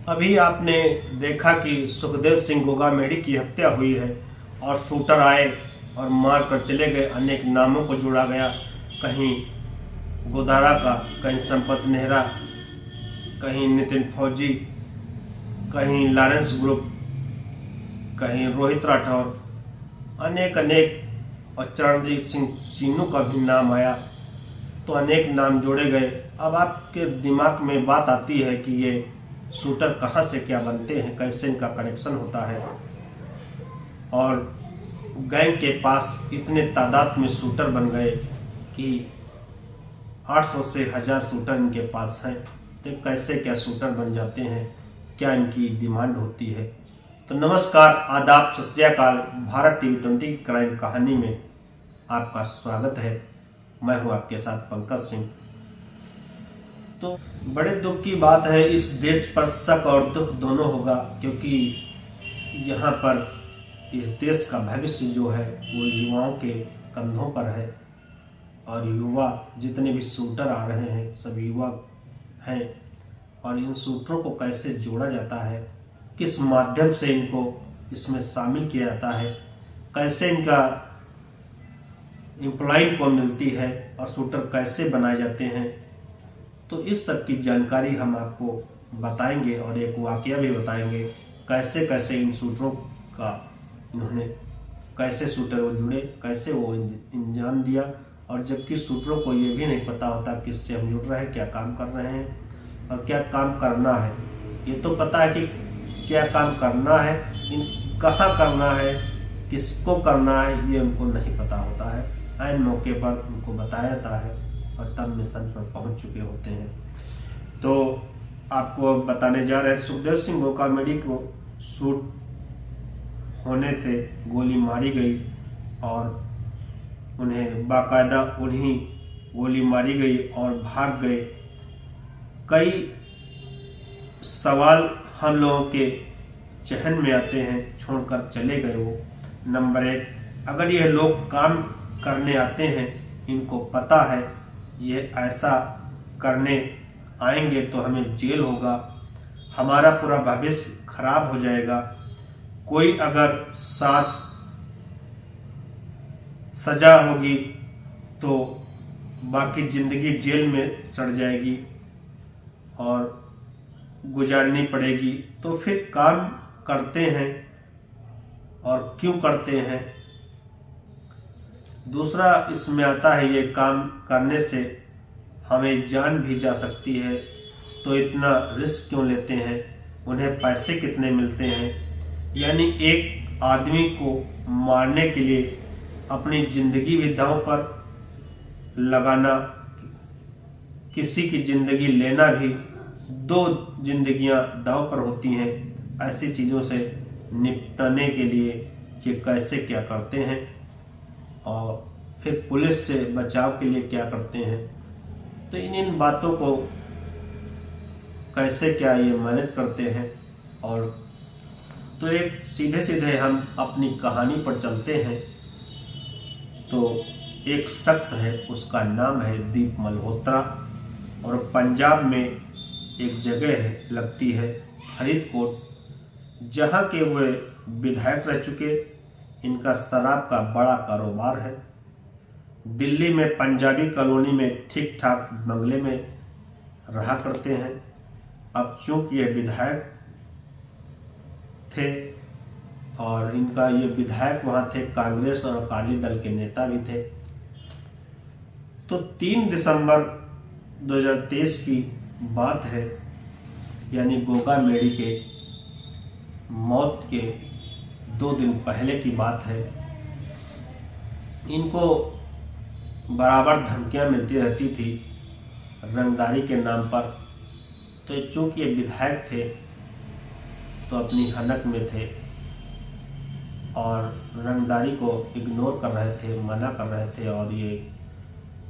अभी आपने देखा कि सुखदेव सिंह गोगामेड़ी की हत्या हुई है और शूटर आए और मार कर चले गए। अनेक नामों को जोड़ा गया, कहीं गोदारा का, कहीं संपत नेहरा, कहीं नितिन फौजी, कहीं लॉरेंस ग्रुप, कहीं रोहित राठौर, अनेक अनेक, और चरणजीत सिंह चीनू का भी नाम आया। तो अनेक नाम जोड़े गए। अब आपके दिमाग में बात आती है कि ये शूटर कहाँ से क्या बनते हैं, कैसे इनका कनेक्शन होता है। और गैंग के पास इतने तादाद में शूटर बन गए कि 800 से 1000 शूटर इनके पास हैं। तो कैसे क्या शूटर बन जाते हैं, क्या इनकी डिमांड होती है। तो नमस्कार, आदाब, सत श्री अकाल। भारत टीवी 20 क्राइम कहानी में आपका स्वागत है। मैं हूं आपके साथ पंकज सिंह। तो बड़े दुख की बात है, इस देश पर शक और दुख दोनों होगा, क्योंकि यहाँ पर इस देश का भविष्य जो है वो युवाओं के कंधों पर है। और युवा जितने भी शूटर आ रहे हैं सब युवा हैं। और इन शूटरों को कैसे जोड़ा जाता है, किस माध्यम से इनको इसमें शामिल किया जाता है, कैसे इनका एम्प्लॉय को मिलती है और शूटर कैसे बनाए जाते हैं, तो इस सब की जानकारी हम आपको बताएंगे और एक वाकया भी बताएंगे। कैसे कैसे इन शूटरों का इन्होंने कैसे शूटर वो जुड़े, कैसे वो इंजाम दिया। और जबकि शूटरों को ये भी नहीं पता होता किससे हम जुड़ रहे हैं, क्या काम कर रहे हैं और क्या काम करना है। ये तो पता है कि क्या काम करना है, कहाँ करना है, किसको करना है, ये उनको नहीं पता होता है। ऐन मौके पर उनको बताया जाता है और तब मिशन पर पहुंच चुके होते हैं। तो आपको बताने जा रहे हैं, सुखदेव सिंह गोगामेड़ी को शूट होने से गोली मारी गई और उन्हें बाकायदा उन्हीं गोली मारी गई और भाग गए। कई सवाल हम लोगों के जहन में आते हैं, छोड़कर चले गए वो। नंबर 1, अगर ये लोग काम करने आते हैं, इनको पता है ये ऐसा करने आएंगे तो हमें जेल होगा, हमारा पूरा भविष्य खराब हो जाएगा, कोई अगर साथ सजा होगी तो बाकी जिंदगी जेल में सड़ जाएगी और गुजारनी पड़ेगी, तो फिर काम करते हैं और क्यों करते हैं। दूसरा इसमें आता है, ये काम करने से हमें जान भी जा सकती है, तो इतना रिस्क क्यों लेते हैं, उन्हें पैसे कितने मिलते हैं। यानी एक आदमी को मारने के लिए अपनी जिंदगी भी दांव पर लगाना, किसी की जिंदगी लेना भी, 2 जिंदगियां दांव पर होती हैं। ऐसी चीज़ों से निपटने के लिए ये कैसे क्या करते हैं और फिर पुलिस से बचाव के लिए क्या करते हैं। तो इन बातों को कैसे क्या ये मैनेज करते हैं। और तो एक सीधे सीधे हम अपनी कहानी पर चलते हैं। तो एक शख्स है, उसका नाम है दीप मल्होत्रा, और पंजाब में एक जगह है लगती है फरीदकोट, जहाँ के वे विधायक रह चुके। इनका शराब का बड़ा कारोबार है। दिल्ली में पंजाबी कॉलोनी में ठीक ठाक बंगले में रहा करते हैं। अब चूंकि ये विधायक थे और इनका ये विधायक वहाँ थे, कांग्रेस और अकाली दल के नेता भी थे। तो 3 दिसंबर 2023 की बात है, यानी गोगामेड़ी के मौत के 2 दिन पहले की बात है। इनको बराबर धमकियां मिलती रहती थी रंगदारी के नाम पर। तो चूंकि ये विधायक थे तो अपनी हनक में थे और रंगदारी को इग्नोर कर रहे थे, मना कर रहे थे। और ये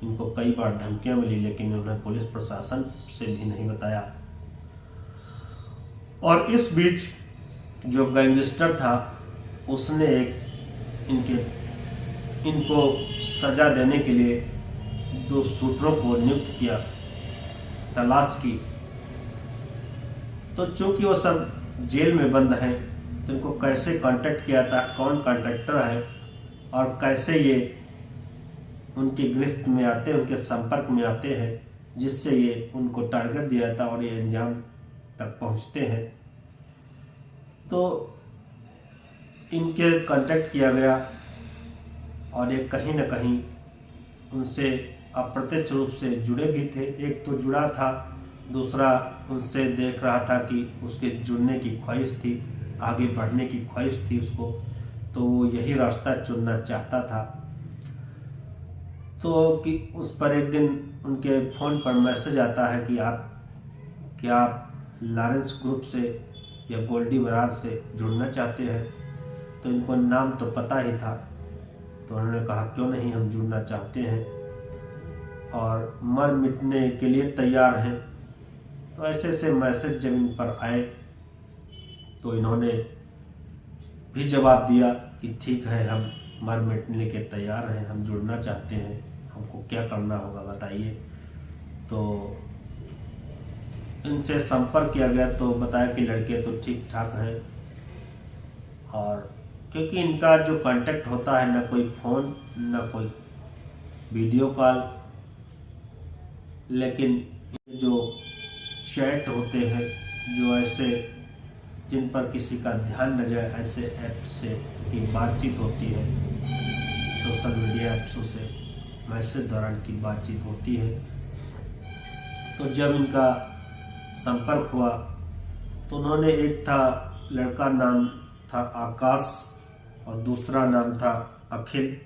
इनको कई बार धमकियां मिली, लेकिन उन्होंने पुलिस प्रशासन से भी नहीं बताया। और इस बीच जो गैंगस्टर था उसने इनको सजा देने के लिए 2 शूटरों को नियुक्त किया, तलाश की। तो चूंकि वो सब जेल में बंद हैं, तो इनको कैसे कांटेक्ट किया था, कौन कांट्रैक्टर है और कैसे ये उनकी गिरफ्त में आते हैं, उनके संपर्क में आते हैं, जिससे ये उनको टारगेट दिया था और ये अंजाम तक पहुंचते हैं। तो इनके कांटेक्ट किया गया और ये कहीं ना कहीं उनसे अप्रत्यक्ष रूप से जुड़े भी थे। एक तो जुड़ा था, दूसरा उनसे देख रहा था कि उसके जुड़ने की ख्वाहिश थी, आगे बढ़ने की ख्वाहिश थी उसको, तो वो यही रास्ता चुनना चाहता था। तो कि उस पर एक दिन उनके फ़ोन पर मैसेज आता है कि आप लॉरेंस ग्रुप से या गोल्डी बरार से जुड़ना चाहते हैं। तो इनको नाम तो पता ही था, तो उन्होंने कहा क्यों नहीं, हम जुड़ना चाहते हैं और मर मिटने के लिए तैयार हैं। तो ऐसे ऐसे मैसेज जब इन पर आए तो इन्होंने भी जवाब दिया कि ठीक है, हम मर मिटने के तैयार हैं, हम जुड़ना चाहते हैं, हमको क्या करना होगा बताइए। तो इनसे संपर्क किया गया तो बताया कि लड़के तो ठीक ठाक हैं, और क्योंकि इनका जो कांटेक्ट होता है, ना कोई फ़ोन ना कोई वीडियो कॉल, लेकिन जो चैट होते हैं, जो ऐसे जिन पर किसी का ध्यान न जाए, ऐसे ऐप से की बातचीत होती है, सोशल मीडिया ऐप्सों से मैसेज दौरान की बातचीत होती है। तो जब इनका संपर्क हुआ तो उन्होंने, एक था लड़का नाम था आकाश और दूसरा नाम था अखिल।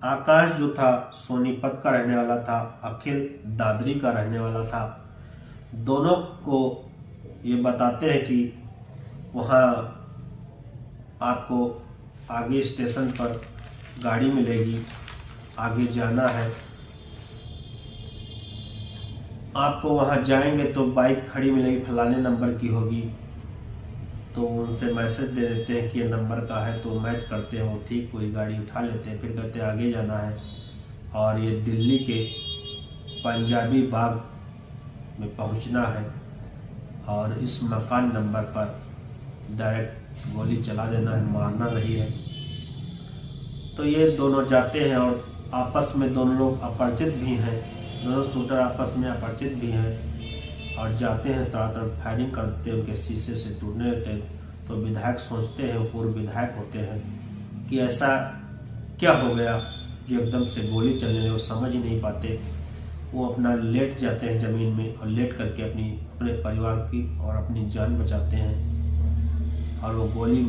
आकाश जो था सोनीपत का रहने वाला था, अखिल दादरी का रहने वाला था। दोनों को ये बताते हैं कि वहाँ आपको आगे स्टेशन पर गाड़ी मिलेगी, आगे जाना है, आपको वहाँ जाएंगे तो बाइक खड़ी मिलेगी, फलाने नंबर की होगी। तो उनसे मैसेज दे देते हैं कि ये नंबर का है, तो मैच करते हैं, वो ठीक कोई गाड़ी उठा लेते हैं। फिर कहते हैं आगे जाना है और ये दिल्ली के पंजाबी बाग में पहुंचना है और इस मकान नंबर पर डायरेक्ट गोली चला देना है, मारना नहीं है। तो ये दोनों जाते हैं और आपस में दोनों लोग अपरिचित भी हैं, दोनों शूटर आपस में अपरिचित भी हैं और जाते हैं, तरह फायरिंग करते हैं, उनके शीशे से टूटने देते हैं। तो विधायक सोचते हैं, पूर्व विधायक होते हैं, कि ऐसा क्या हो गया जो एकदम से गोली चलने लगी, वो समझ ही नहीं पाते। वो अपना लेट जाते हैं ज़मीन में और लेट करके अपने परिवार की और अपनी जान बचाते हैं, और वो गोली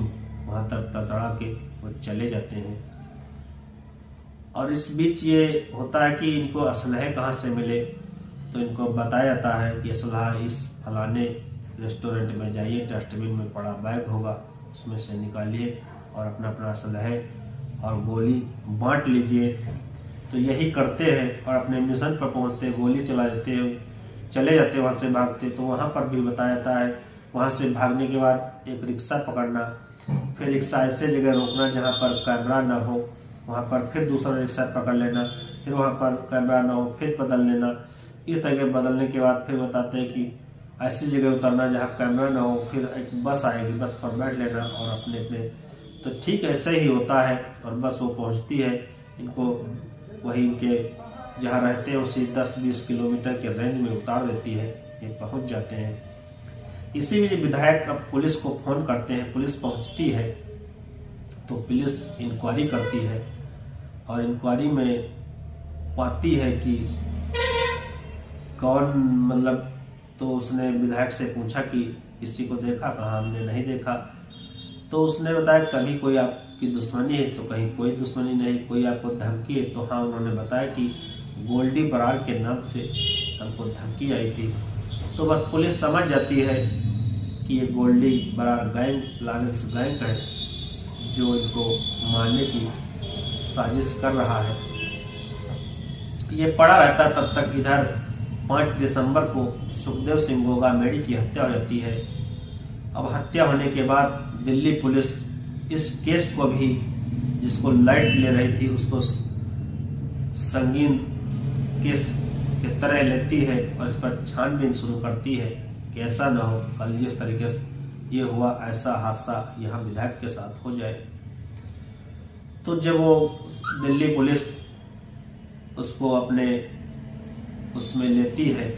वहाँ तक तड़ा के वो चले जाते हैं। और इस बीच ये होता है कि इनको असलहे कहाँ से मिले, तो इनको बताया जाता है कि असलहा इस फलाने रेस्टोरेंट में जाइए, डस्टबिन में पड़ा बैग होगा, उसमें से निकालिए और अपना अपना असलहे और गोली बांट लीजिए। तो यही करते हैं और अपने मिशन पर पहुंचते, गोली चला देते हैं, चले जाते हैं, वहाँ से भागते। तो वहाँ पर भी बताया जाता है, वहाँ से भागने के बाद एक रिक्शा पकड़ना, फिर रिक्शा ऐसे जगह रोकना जहाँ पर कैमरा ना हो, वहाँ पर फिर दूसरा रिक्शा पकड़ लेना, फिर वहाँ पर कैमरा ना हो, फिर बदल लेना। इस तरह बदलने के बाद फिर बताते हैं कि ऐसी जगह उतरना जहाँ कैमरा ना हो, फिर एक बस आएगी, बस पर बैठ लेना और अपने अपने। तो ठीक ऐसे ही होता है और बस वो पहुँचती है, इनको वही इनके जहाँ रहते हैं उसी 10-20 किलोमीटर के रेंज में उतार देती है, ये पहुँच जाते हैं। इसी बीच विधायक अब पुलिस को फ़ोन करते हैं, पुलिस पहुँचती है तो पुलिस इंक्वायरी करती है और इंक्वायरी में पाती है कि कौन, मतलब तो उसने विधायक से पूछा कि किसी को देखा, कहा हमने नहीं देखा। तो उसने बताया कभी कोई आपकी दुश्मनी है, तो कहीं कोई दुश्मनी नहीं। कोई आपको धमकी है, तो हाँ उन्होंने बताया कि गोल्डी बरार के नाम से हमको धमकी आई थी। तो बस पुलिस समझ जाती है कि ये गोल्डी बरार गैंग, लॉरेंस गैंग है जो इनको मारने की साजिश कर रहा है। ये पड़ा रहता तब तक इधर 5 दिसंबर को सुखदेव सिंह गोगामेड़ी की हत्या हो जाती है। अब हत्या होने के बाद दिल्ली पुलिस इस केस को भी, जिसको लाइट ले रही थी, उसको संगीन केस की तरह लेती है और इस पर छानबीन शुरू करती है कि ऐसा ना हो कल जिस तरीके से ये हुआ ऐसा हादसा यहाँ विधायक के साथ हो जाए। तो जब वो दिल्ली पुलिस उसको अपने उसमें लेती है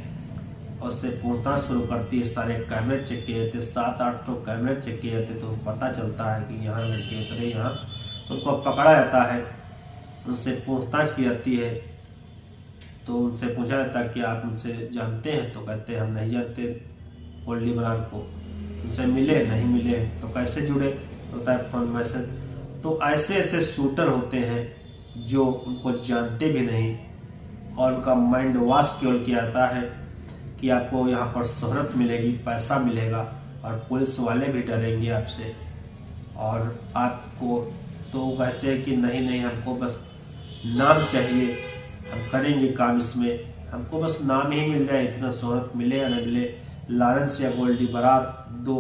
और उससे पूछताछ शुरू करती है, सारे कैमरे चेक किए जाते, 700-800 कैमरे चेक किए जाते, तो पता चलता है कि यहाँ लड़के उतरे, यहाँ उनको पकड़ा जाता है, उनसे पूछताछ की जाती है। तो उनसे पूछा जाता है कि आप उनसे जानते हैं, तो कहते हैं हम नहीं जानते गोल्डी बरार को, उनसे मिले नहीं मिले, तो कैसे जुड़े, होता है फोन मैसेज। तो ऐसे ऐसे शूटर होते हैं जो उनको जानते भी नहीं और उनका माइंड वॉश केवल किया जाता है कि आपको यहाँ पर शोहरत मिलेगी, पैसा मिलेगा और पुलिस वाले भी डरेंगे आपसे और आपको, तो कहते हैं कि नहीं नहीं हमको बस नाम चाहिए, हम करेंगे काम इसमें, हमको बस नाम ही मिल जाए, इतना शोहरत मिले या न मिले। लॉरेंस या गोल्डी बरार दो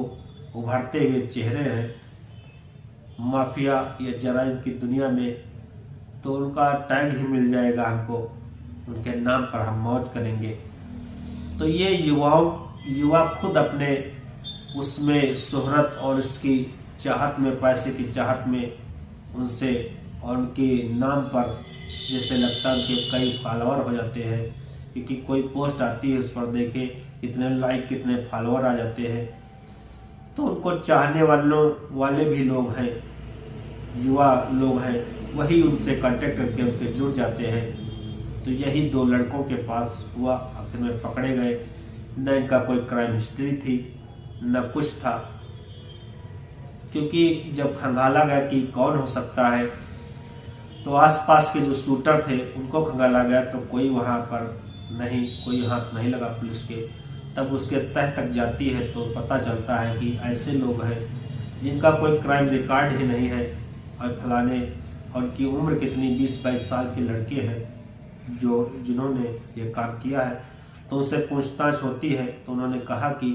उभरते हुए चेहरे हैं माफिया या जराइम की दुनिया में, तो उनका टैग ही मिल जाएगा हमको, उनके नाम पर हम मौज करेंगे। तो ये युवा खुद अपने उसमें शोहरत और उसकी चाहत में, पैसे की चाहत में उनसे और उनके नाम पर जैसे लगता है उनके कई फॉलोअर हो जाते हैं, क्योंकि कोई पोस्ट आती है उस पर देखे कितने लाइक कितने फॉलोअर आ जाते हैं। तो उनको चाहने वाले भी लोग हैं, युवा लोग हैं, वही उनसे कांटेक्ट करके उनके जुड़ जाते हैं। तो यही दो लड़कों के पास हुआ, आखिर में पकड़े गए। न इनका कोई क्राइम हिस्ट्री थी न कुछ था, क्योंकि जब खंगाला गया कि कौन हो सकता है, तो आसपास के जो शूटर थे उनको खंगाला गया, तो कोई वहां पर नहीं, कोई हाथ नहीं लगा पुलिस के। तब उसके तह तक जाती है तो पता चलता है कि ऐसे लोग हैं जिनका कोई क्राइम रिकॉर्ड ही नहीं है और फलाने, और उनकी उम्र कितनी 20-22 साल के लड़के हैं जिन्होंने ये काम किया है। तो उनसे पूछताछ होती है तो उन्होंने कहा कि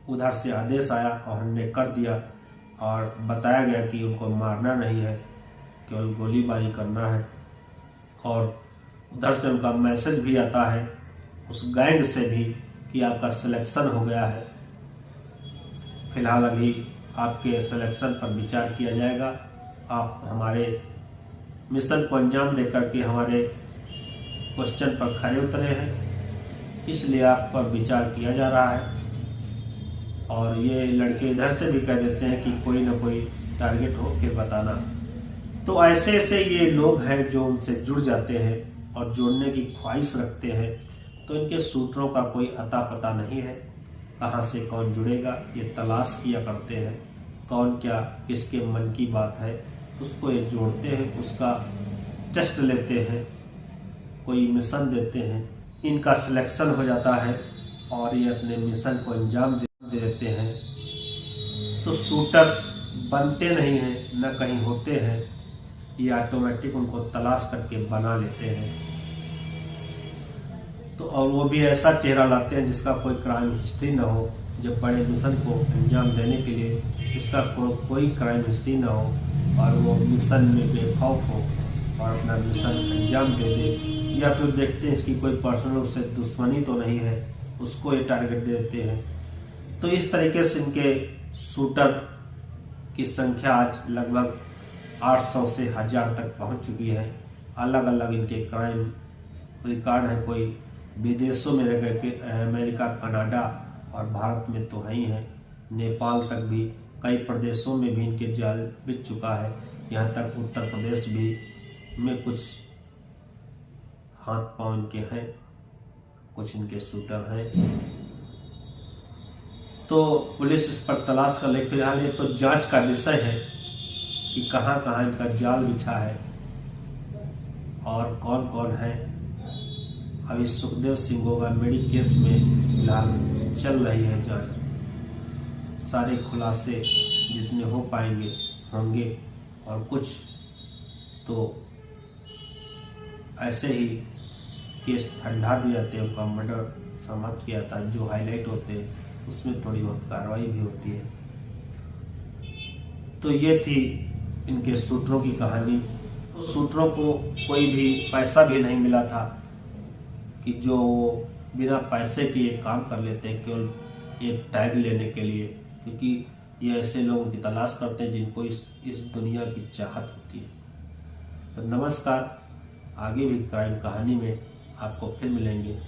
उधर से आदेश आया और हमने कर दिया, और बताया गया कि उनको मारना नहीं है, केवल गोलीबारी करना है। और उधर से उनका मैसेज भी आता है उस गैंग से भी कि आपका सिलेक्शन हो गया है, फिलहाल अभी आपके सिलेक्शन पर विचार किया जाएगा, आप हमारे मिशन को अंजाम देकर के हमारे क्वेश्चन पर खरे उतरे हैं, इसलिए आप पर विचार किया जा रहा है। और ये लड़के इधर से भी कह देते हैं कि कोई ना कोई टारगेट हो फिर बताना। तो ऐसे ऐसे ये लोग हैं जो उनसे जुड़ जाते हैं और जुड़ने की ख्वाहिश रखते हैं। तो इनके सूत्रों का कोई अता पता नहीं है, कहाँ से कौन जुड़ेगा ये तलाश किया करते हैं, कौन क्या किसके मन की बात है उसको ये जोड़ते हैं, उसका टेस्ट लेते हैं, कोई मिशन देते हैं, इनका सिलेक्शन हो जाता है और ये अपने मिशन को अंजाम दे देते हैं। तो शूटर बनते नहीं हैं न कहीं होते हैं, ये ऑटोमेटिक उनको तलाश करके बना लेते हैं। तो और वो भी ऐसा चेहरा लाते हैं जिसका कोई क्राइम हिस्ट्री न हो, जब बड़े मिशन को अंजाम देने के लिए इसका कोई क्राइम हिस्ट्री न हो और वो मिशन में बेखौफ हो और अपना मिशन अंजाम दे दे, या फिर देखते हैं इसकी कोई पर्सनल उससे दुश्मनी तो नहीं है, उसको ये टारगेट दे देते हैं। तो इस तरीके से इनके शूटर की संख्या आज लगभग 800 से 1000 तक पहुंच चुकी है। अलग अलग इनके क्राइम रिकॉर्ड हैं, कोई विदेशों में रह गए, अमेरिका, कनाडा और भारत में तो है ही हैं, नेपाल तक भी, कई प्रदेशों में भी इनके जाल बिछ चुका है। यहाँ तक उत्तर प्रदेश भी में कुछ हाथ पांव इनके हैं, कुछ इनके शूटर हैं। तो पुलिस इस पर तलाश कर ले। फिलहाल ये तो जांच का विषय है कि कहाँ कहाँ इनका जाल बिछा है और कौन कौन है। अभी सुखदेव सिंह गोगामेड़ी केस में फिलहाल चल रही है जांच, सारे खुलासे जितने हो पाएंगे होंगे, और कुछ तो ऐसे ही केस ठंडा दिए जाते हैं, उनका मर्डर समाप्त किया जाता है, जो हाईलाइट होते हैं उसमें थोड़ी बहुत कार्रवाई भी होती है। तो ये थी इनके शूटरों की कहानी। तो शूटरों को कोई भी पैसा भी नहीं मिला था कि जो बिना पैसे के ये काम कर लेते हैं, केवल एक टैग लेने के लिए, क्योंकि ये ऐसे लोगों की तलाश करते हैं जिनको इस दुनिया की चाहत होती है। तो नमस्कार, आगे भी क्राइम कहानी में आपको फिर मिलेंगे।